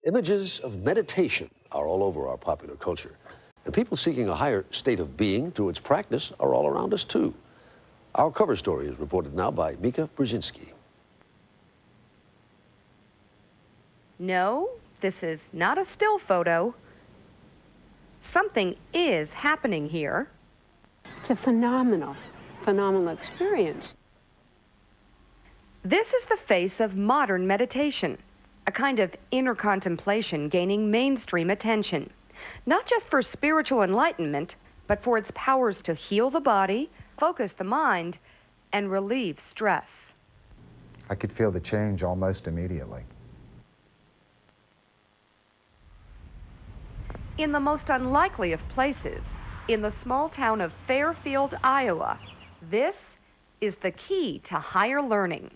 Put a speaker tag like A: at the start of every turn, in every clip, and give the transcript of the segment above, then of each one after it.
A: Images of meditation are all over our popular culture, and people seeking a higher state of being through its practice are all around us too. Our cover story is reported now by Mika Brzezinski.
B: No, this is not a still photo. Something is happening here.
C: It's a phenomenal experience.
B: This is the face of modern meditation, a kind of inner contemplation gaining mainstream attention, not just for spiritual enlightenment, but for its powers to heal the body, focus the mind, and relieve stress.
D: I could feel the change almost immediately.
B: In the most unlikely of places, in the small town of Fairfield, Iowa, this is the key to higher learning.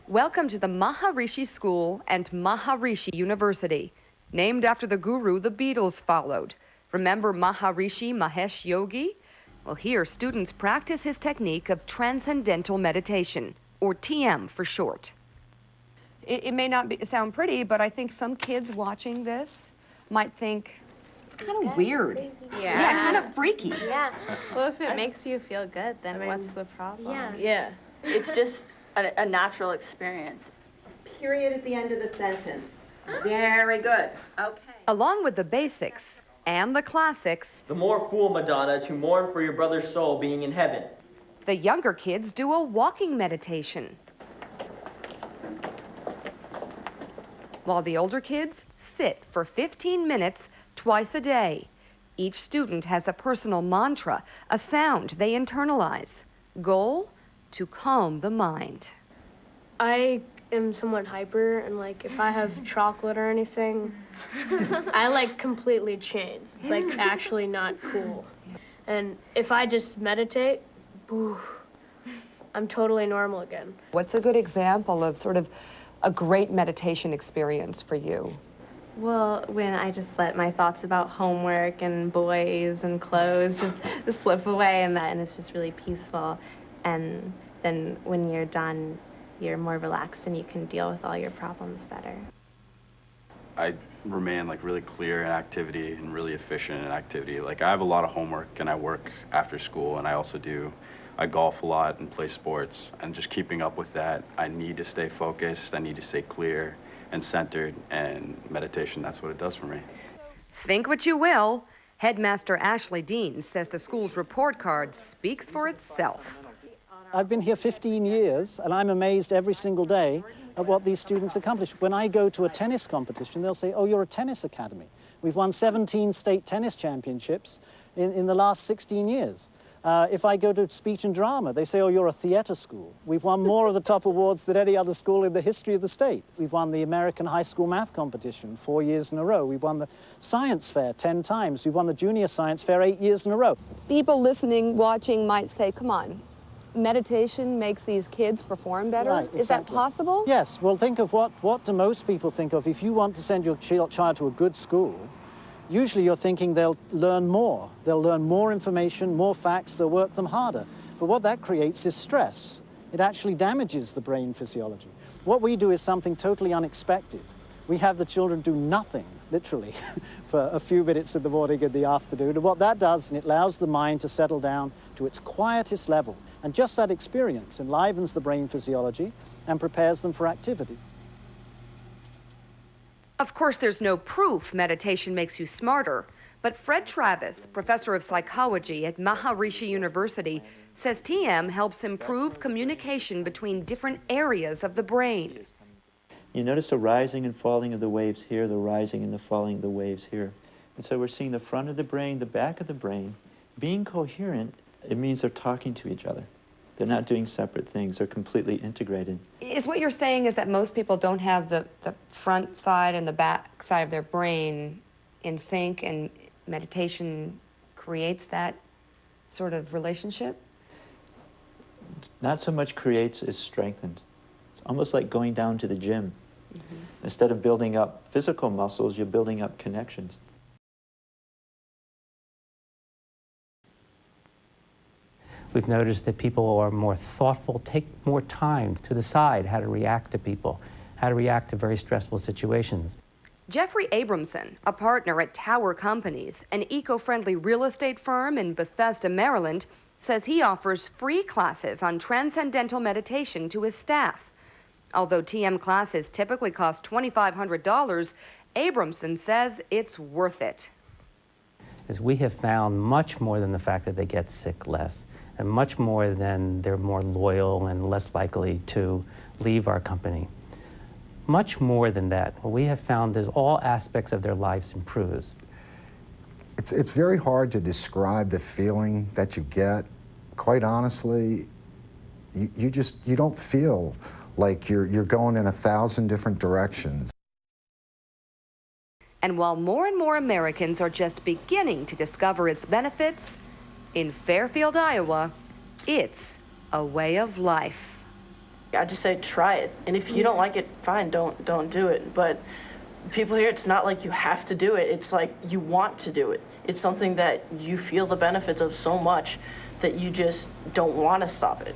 B: Welcome to the Maharishi School and Maharishi University, named after the guru the Beatles followed. Remember Maharishi Mahesh Yogi? Well, here students practice his technique of transcendental meditation, or TM for short. It may not sound pretty, but I think some kids watching this might think it's kind of weird. Yeah, kind of freaky.
E: Yeah. Well, if it makes you feel good, then what's the problem?
F: Yeah. It's just a natural experience.
G: Period at the end of the sentence. Very good. Okay.
B: Along with the basics and the classics,
H: The more fool, Madonna, to mourn for your brother's soul being in heaven.
B: the younger kids do a walking meditation, while the older kids sit for 15 minutes twice a day. Each student has a personal mantra, a sound they internalize. Goal? To calm the mind.
I: I am somewhat hyper, and like if I have chocolate or anything, I like completely change. It's like actually not cool. And if I just meditate, I'm totally normal again.
B: What's a good example of sort of a great meditation experience for you?
E: Well, when I just let my thoughts about homework and boys and clothes just slip away, and it's just really peaceful. And then when you're done, you're more relaxed and you can deal with all your problems better.
J: I remain like really clear in activity and really efficient in activity. Like I have a lot of homework and I work after school, and I golf a lot and play sports, and just keeping up with that, I need to stay focused, I need to stay clear and centered, and meditation, that's what it does for me.
B: Think what you will. Headmaster Ashley Dean says the school's report card speaks for itself.
K: I've been here 15 years, and I'm amazed every single day at what these students accomplish. When I go to a tennis competition, they'll say, oh, you're a tennis academy. We've won 17 state tennis championships in the last 16 years. If I go to speech and drama, they say, oh, you're a theater school. We've won more of the top awards than any other school in the history of the state. We've won the American High School Math Competition 4 years in a row. We've won the Science Fair 10 times. We've won the Junior Science Fair 8 years in a row.
B: People listening, watching might say, come on, meditation makes these kids perform better?
K: Right, exactly.
B: Is that possible?
K: Yes. Well, think of what do most people think of if you want to send your child to a good school. Usually you're thinking they'll learn more. They'll learn more information, more facts, they'll work them harder. But what that creates is stress. It actually damages the brain physiology. What we do is something totally unexpected. We have the children do nothing, literally, for a few minutes in the morning and the afternoon. And what that does, it allows the mind to settle down to its quietest level. And just that experience enlivens the brain physiology and prepares them for activity.
B: Of course, there's no proof meditation makes you smarter, but Fred Travis, professor of psychology at Maharishi University, says TM helps improve communication between different areas of the brain.
L: You notice the rising and falling of the waves here, the rising and the falling of the waves here. And so we're seeing the front of the brain, the back of the brain. Being coherent, it means they're talking to each other. They're not doing separate things. They're completely integrated.
B: Is what you're saying is that most people don't have the front side and the back side of their brain in sync, and meditation creates that sort of relationship?
L: Not so much creates as strengthens. It's almost like going down to the gym. Instead of building up physical muscles, you're building up connections.
M: We've noticed that people are more thoughtful, take more time to decide how to react to people, how to react to very stressful situations.
B: Jeffrey Abramson, a partner at Tower Companies, an eco-friendly real estate firm in Bethesda, Maryland, says he offers free classes on transcendental meditation to his staff. Although TM classes typically cost $2,500, Abramson says it's worth it.
M: As we have found much more than the fact that they get sick less, and much more than they're more loyal and less likely to leave our company. Much more than that, what we have found is all aspects of their lives improves.
D: It's very hard to describe the feeling that you get. Quite honestly, you don't feel like you're going in 1,000 different directions.
B: And while more and more Americans are just beginning to discover its benefits, in Fairfield, Iowa, it's a way of life.
N: I just say try it, and if you don't like it, fine, don't do it. But people here, it's not like you have to do it. It's like you want to do it. It's something that you feel the benefits of so much that you just don't want to stop it.